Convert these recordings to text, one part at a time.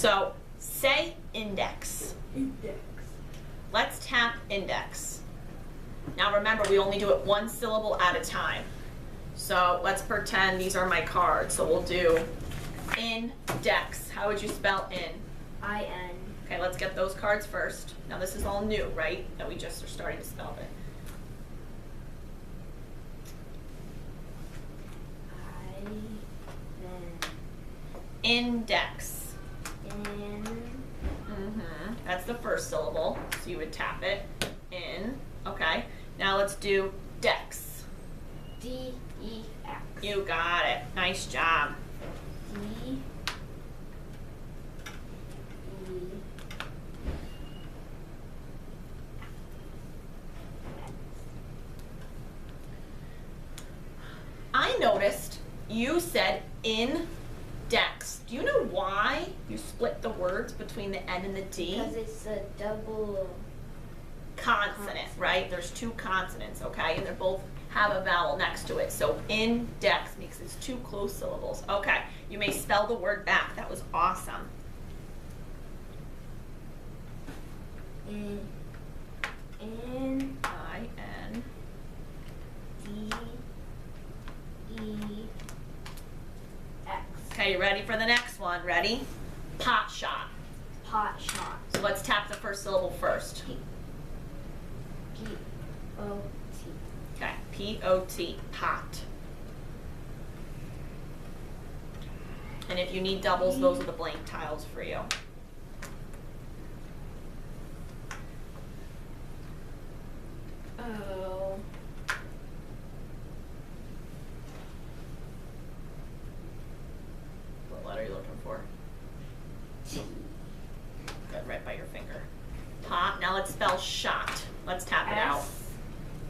So say index. Index. Let's tap index. Now remember, we only do it one syllable at a time. So let's pretend these are my cards. So we'll do index. How would you spell in? I-N. Okay, let's get those cards first. Now this is all new, right? That we just are starting to spell it. Index. That's the first syllable, so you would tap it in. Okay, now let's do dex. D-E-X. You got it. Nice job. D-E. I noticed you said index. Do you know why you split the words between the N and the D? Because it's a double Consonant, right? There's two consonants, okay? And they both have a vowel next to it. So index makes it two close syllables. Okay, you may spell the word back. That was awesome. N I-N. D-E-X. Okay, you ready for the next one? Ready? Pot shot. Pot shot. So let's tap the first syllable first. P-O-T. Okay, P-O-T, pot. And if you need doubles, those are the blank tiles for you. Oh. What letter are you looking for? T. Good, right by your finger. Pot. Now let's spell shot. Let's tap it out.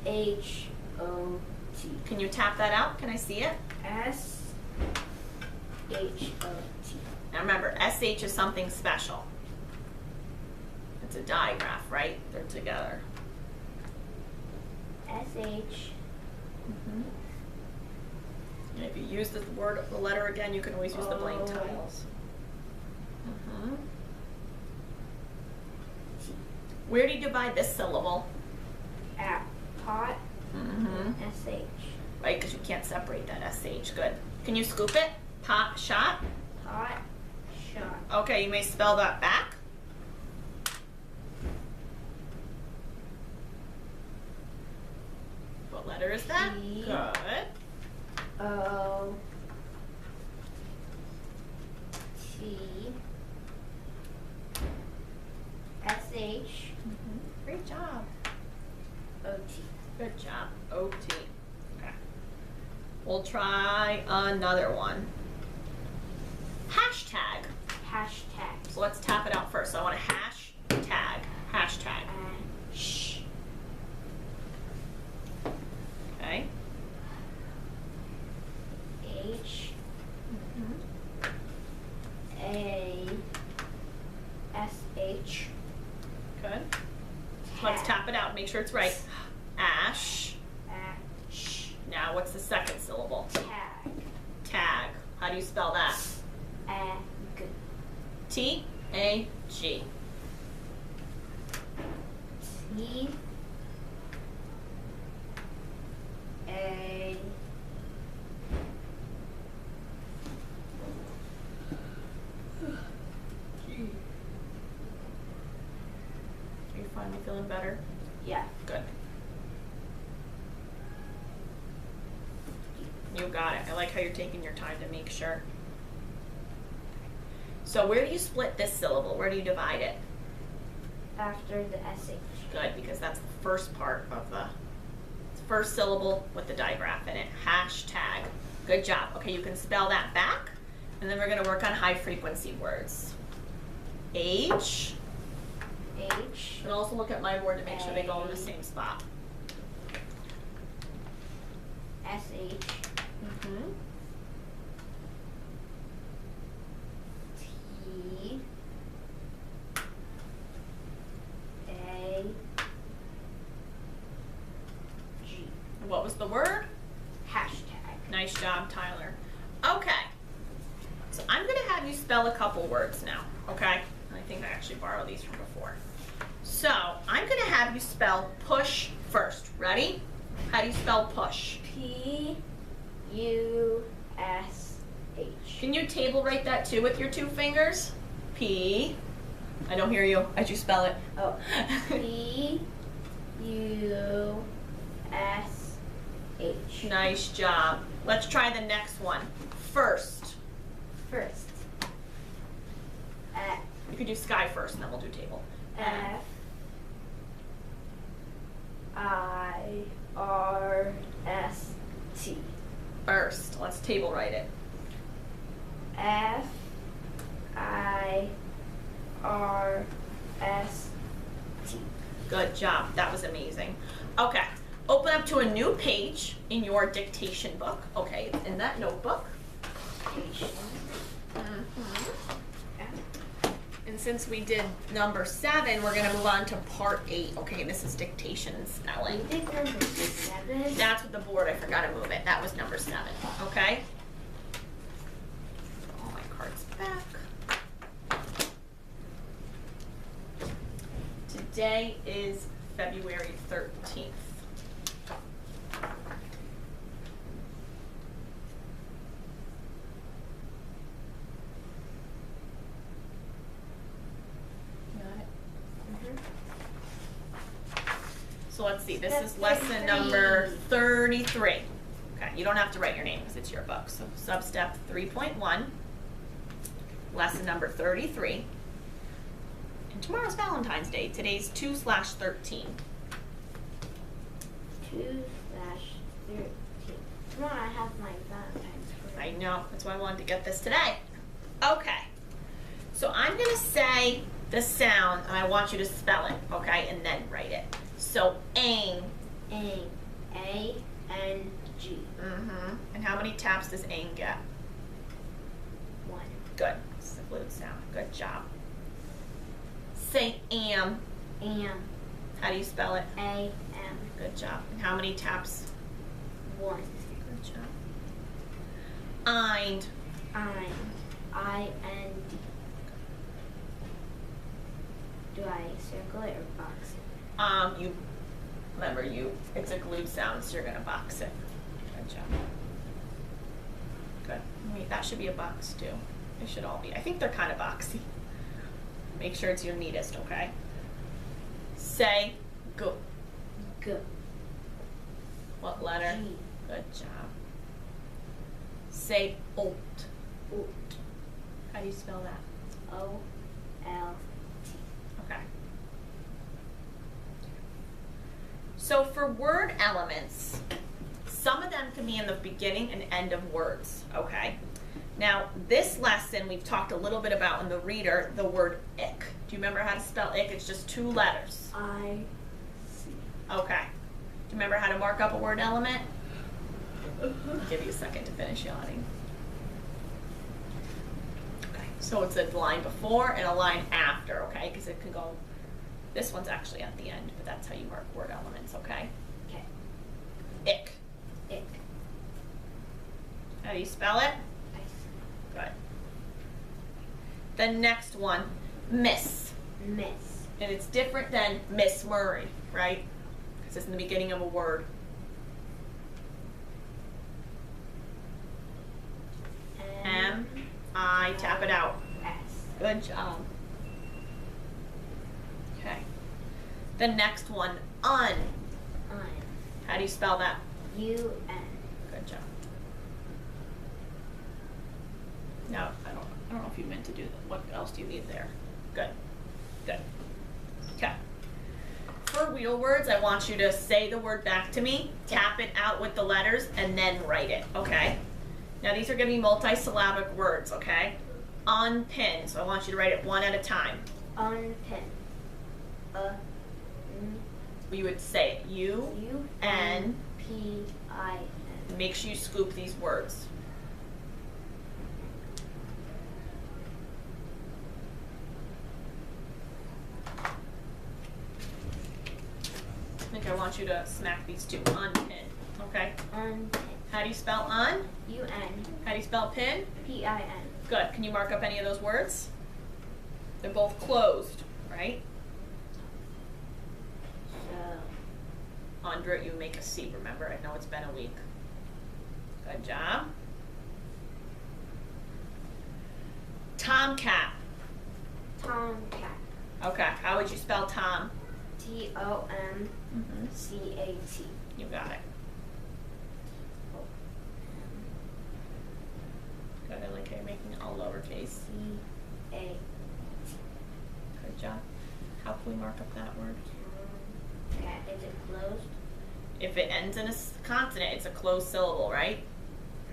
S-H-O-T. Can you tap that out? Can I see it? S-H-O-T. Now remember, SH is something special. It's a digraph, right? They're together. S-H. And if you use the word, the letter again, you can always use the blank Oh. tiles. Where do you divide this syllable? At pot. S-H. Right, because you can't separate that SH. Good. Can you scoop it? Pot shot? Pot shot. Okay, you may spell that back. What letter is that? T. Good. O. T. S-H. Great job. O-T. Good job. O-T. Okay. We'll try another one. Hashtag. Hashtag. So let's tap it out first. So I want a hashtag. Hashtag. Sh. Okay. H. A. S-H. Good. Let's tap it out. Make sure it's right. Ash. Ash. Now what's the second syllable? Tag. Tag. How do you spell that? Ag. T-A-G. T. A. Are you finally feeling better? Yeah. Good. You got it. I like how you're taking your time to make sure. So where do you split this syllable? Where do you divide it? After the S-H. Good, because that's the first part of the first syllable with the digraph in it. Hashtag. Good job. Okay, you can spell that back, and then we're going to work on high frequency words. H. H. And also look at my board to make sure they go in the same spot. S-H. T. A. G. What was the word? Hashtag. Nice job, Tyler. Okay. So I'm going to have you spell a couple words now. okay? I think I actually borrowed these from before. So I'm gonna have you spell push first. Ready? How do you spell push? P-U-S-H. Can you table write that too with your two fingers? P. I don't hear you as you spell it. Oh. P-U-S-H. Nice job. Let's try the next one. First. First. F. You could do sky first and then we'll do table. F-I-R-S-T. First. Let's table write it. F-I-R-S-T. Good job. That was amazing. Okay. Open up to a new page in your dictation book. Okay, it's in that notebook. And since we did number 7, we're going to move on to part 8. Okay, this is dictation and spelling. I think number 7. That's with the board. I forgot to move it. That was number 7. Okay? Put all my cards back. Today is February 13th. Got it? So let's see, this is lesson number 33. Okay, you don't have to write your name because it's your book. So sub-step 3.1, lesson number 33. And tomorrow's Valentine's Day. Today's 2/13. 2/13. Tomorrow I have my Valentine's Day. I know, that's why I wanted to get this today. Okay, so I'm gonna say the sound and I want you to spell it, okay, and then write it. So aim. A-N-G. And how many taps does aim get? 1. Good. This is a glued sound. Good job. Say am. Am. How do you spell it? A-M. Good job. And how many taps? 1. Good job. Eind. I-N-D. Do I circle it or box it? You remember it's a glued sound, so you're gonna box it. Good job. Good. Wait, that should be a box too. They should all be. I think they're kind of boxy. Make sure it's your neatest, okay? Say go. Go. What letter? G. Good job. Say olt. Olt. How do you spell that? O-L-T. Okay. So for word elements, some of them can be in the beginning and end of words, okay? Now, this lesson we've talked a little bit about in the reader, the word ick. Do you remember how to spell ick? It's just 2 letters. I-C. Okay. Do you remember how to mark up a word element? I'll give you a second to finish yawning. Okay, so it's a line before and a line after, okay? Because it can go, this one's actually at the end, but that's how you mark word elements, okay? Okay. Ick. Ick. How do you spell it? Good. The next one, miss. Miss. And it's different than Miss Murray, right? Because it's in the beginning of a word. M-I, tap it out. S. Good job. Okay. The next one, un. Un. How do you spell that? U-N. Good job. No, I don't know if you meant to do that. What else do you need there? Good. Good. Okay. For real words, I want you to say the word back to me, tap it out with the letters, and then write it, okay? Now these are going to be multisyllabic words, okay? Unpin, so I want you to write it one at a time. Unpin. You would say it. U-N. P-I-N. Make sure you scoop these words. I think I want you to smack these two. Unpin, okay? Unpin. How do you spell un? U-N. How do you spell pin? P-I-N. Good. Can you mark up any of those words? They're both closed, right? So, Under it, you make a C, remember? I know it's been a week. Good job. Tomcat. tomcat. Okay, how would you spell Tom? Tomcat. You got it. Good, I like how you're making it all lowercase. CAT. Good job. How can we mark up that word? Cat. Is it closed? If it ends in a consonant, it's a closed syllable, right?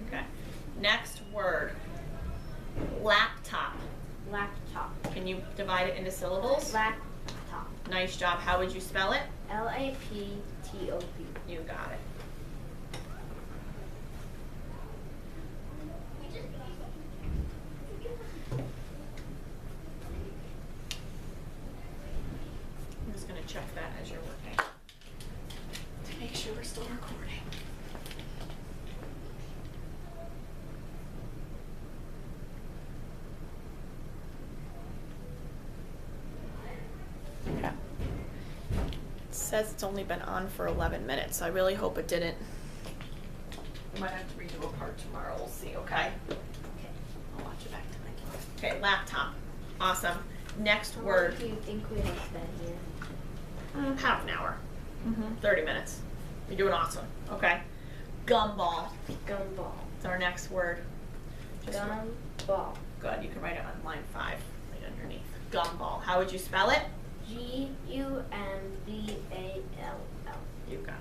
Okay. Next word. Laptop. Laptop. Can you divide it into syllables? Laptop. Nice job. How would you spell it? LAPTOP. You got it. I'm just going to check that as you're working to make sure we're still recording. Okay. It says it's only been on for 11 minutes, so I really hope it didn't. We might have to redo a part tomorrow. We'll see, okay? Okay. I'll watch it back tonight. Okay, laptop. Awesome. Next How word. long do you think we have been here? Half an hour. 30 minutes. You're doing awesome. Okay. Gumball. Gumball. It's our next word. Just Gumball. good. You can write it on line 5, right underneath. Gumball. How would you spell it? GUMBALL. You got it.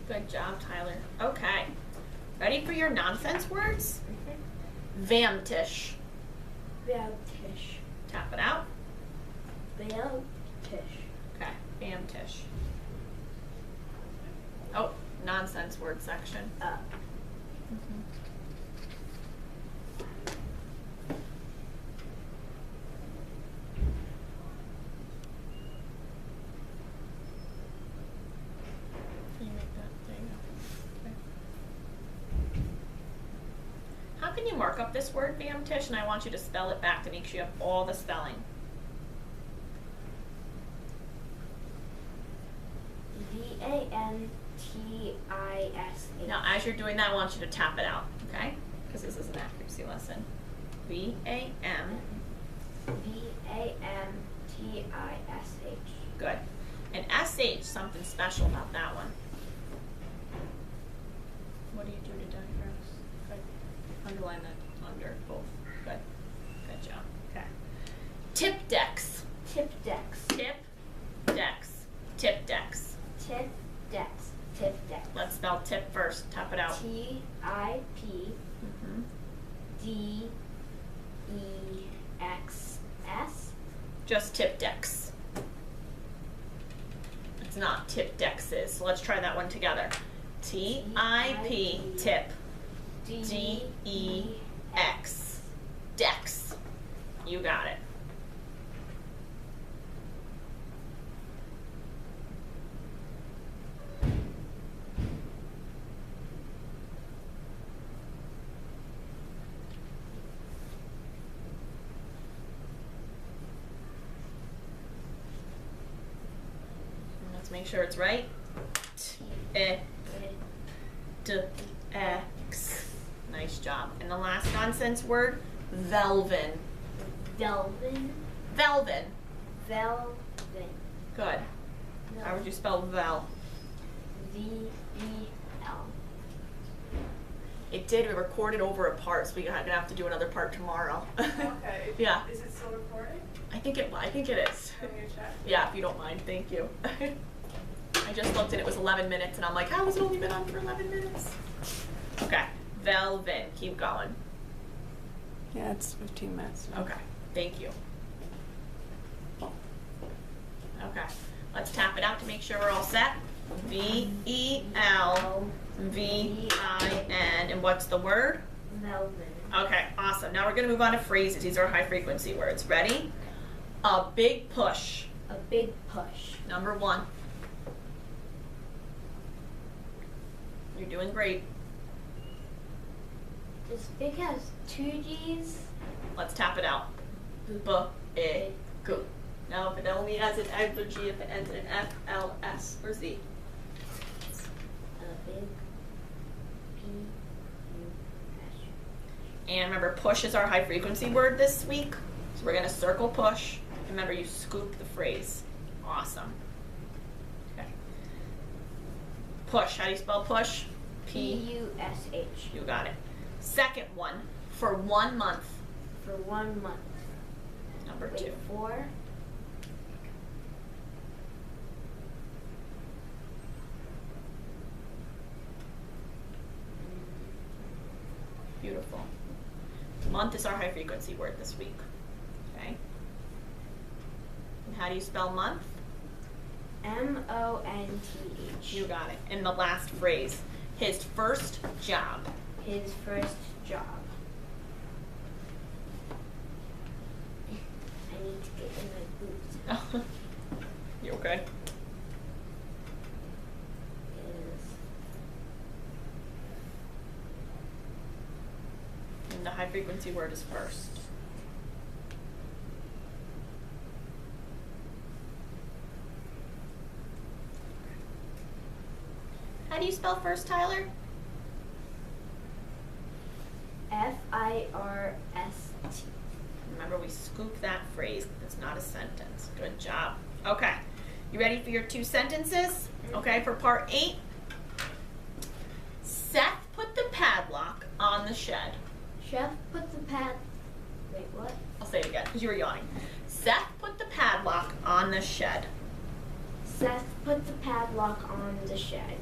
Good job, Tyler. Okay. Ready for your nonsense words? Vamtish. Vamtish. Tap it out. Vamtish. Okay. Vamtish. Oh, nonsense word section. Up. Can you make that thing? Okay. How can you mark up this word, Vamtish? And I want you to spell it back to make sure you have all the spelling. VANTISH. Now, as you're doing that, I want you to tap it out, okay? Because this is an accuracy lesson. V-A-M. VAMTISH. Good. And S-H, something special about that one. What do you do to diagrams? Good. Underline that under both. Good. Good job. Okay. Tip decks. Tip decks. Tip decks. Tip decks. Tip decks. Tip decks. Let's spell tip first. Tap it out. TIPDEXS. Just tip decks. It's not tip dexes. So let's try that one together. T-I-P, tip. D-E-X. Dex. You got it. Let's make sure it's right. T-E-D-X. Nice job. And the last nonsense word, velvin. Velvin. Velvin. Velvin. Good. How would you spell vel? V-E-L. It did. We recorded over a part, so we're gonna have to do another part tomorrow. Okay. Yeah. Is it still recording? I think it is. Can you check? Yeah, if you don't mind, thank you. I just looked and it was 11 minutes, and I'm like, how has it only been on for 11 minutes? Okay, velvin. Keep going. Yeah, it's 15 minutes. Okay, thank you. Okay, let's tap it out to make sure we're all set. V-E-L-V-I-N. And what's the word? Velvet. Okay, awesome. Now we're going to move on to phrases. These are high frequency words. Ready? A big push. A big push. Number 1. You're doing great. This big has 2 G's. Let's tap it out. B-I-G. Now, if it only has an F or G, if it ends in an F, L, S, or Z. A big P-U-S. And remember, push is our high frequency word this week. So we're going to circle push. Remember, you scoop the phrase. Awesome. Okay. Push. How do you spell push? P-U-S-H. You got it. Second one, for 1 month. For 1 month. Number Wait, 2. 4. Beautiful. Month is our high frequency word this week. Okay. And how do you spell month? M-O-N-T-H. You got it. And the last phrase, his first job. His first job. I need to get in my boots. You okay? Is And the high frequency word is first. How do you spell first, Tyler? F-I-R-S-T. Remember, we scoop that phrase. It's not a sentence. Good job. Okay. You ready for your 2 sentences? Okay, for part 8. Seth put the padlock on the shed. Chef put the Wait, what? I'll say it again because you were yawning. Seth put the padlock on the shed. Seth put the padlock on the shed.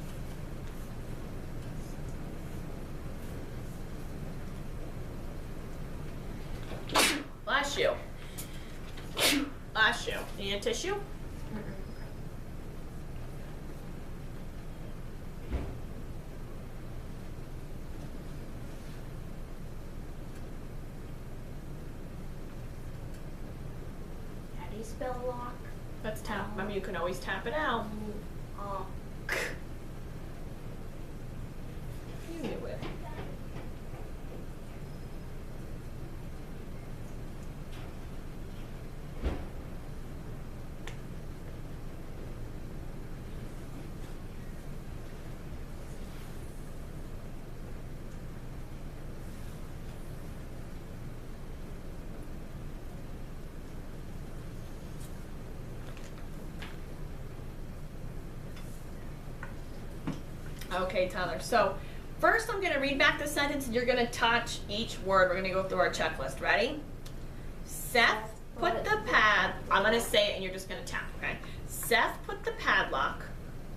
Bless you. Bless you. Need a tissue? How do you spell lock? Let's tap. Remember, you can always tap it out. You knew it. Okay, Tyler. So first I'm going to read back the sentence and you're going to touch each word. We're going to go through our checklist. Ready? Seth put the I'm going to say it and you're just going to tap, okay? Seth put the padlock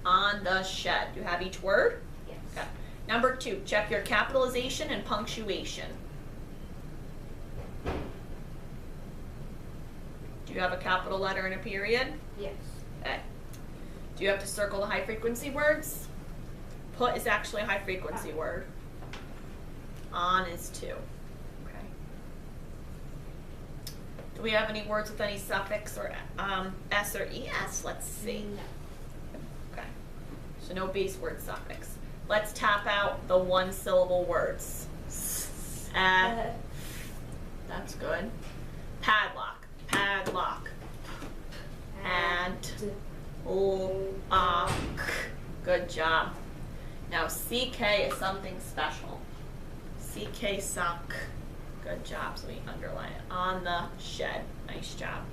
on the shed. Do you have each word? Yes. Okay. Number 2, check your capitalization and punctuation. Do you have a capital letter and a period? Yes. Okay. Do you have to circle the high frequency words? Put is actually a high frequency word. On is 2. Okay. Do we have any words with any suffix or S or ES? Let's see. No. Okay. So no base word suffix. Let's tap out the 1-syllable words. That's good. Padlock. Padlock. And good job. Now CK is something special. CK suck. Good job. So we underline it. On the shed. Nice job.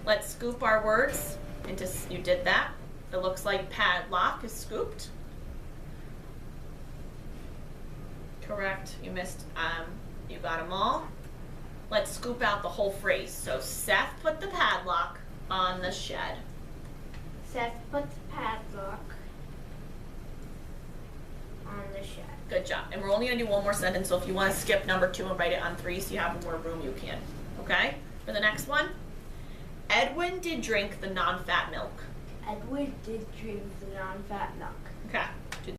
Let's scoop our words into. You did that. It looks like padlock is scooped. Correct. You missed. You got them all. Let's scoop out the whole phrase. So Seth put the padlock on the shed. Seth put the padlock on the shed. Good job. And we're only going to do one more sentence, so if you want to skip number 2 and write it on 3 so you have more room, you can. Okay? For the next one, Edwin did drink the non-fat milk. Edward did dream of the non-fat milk.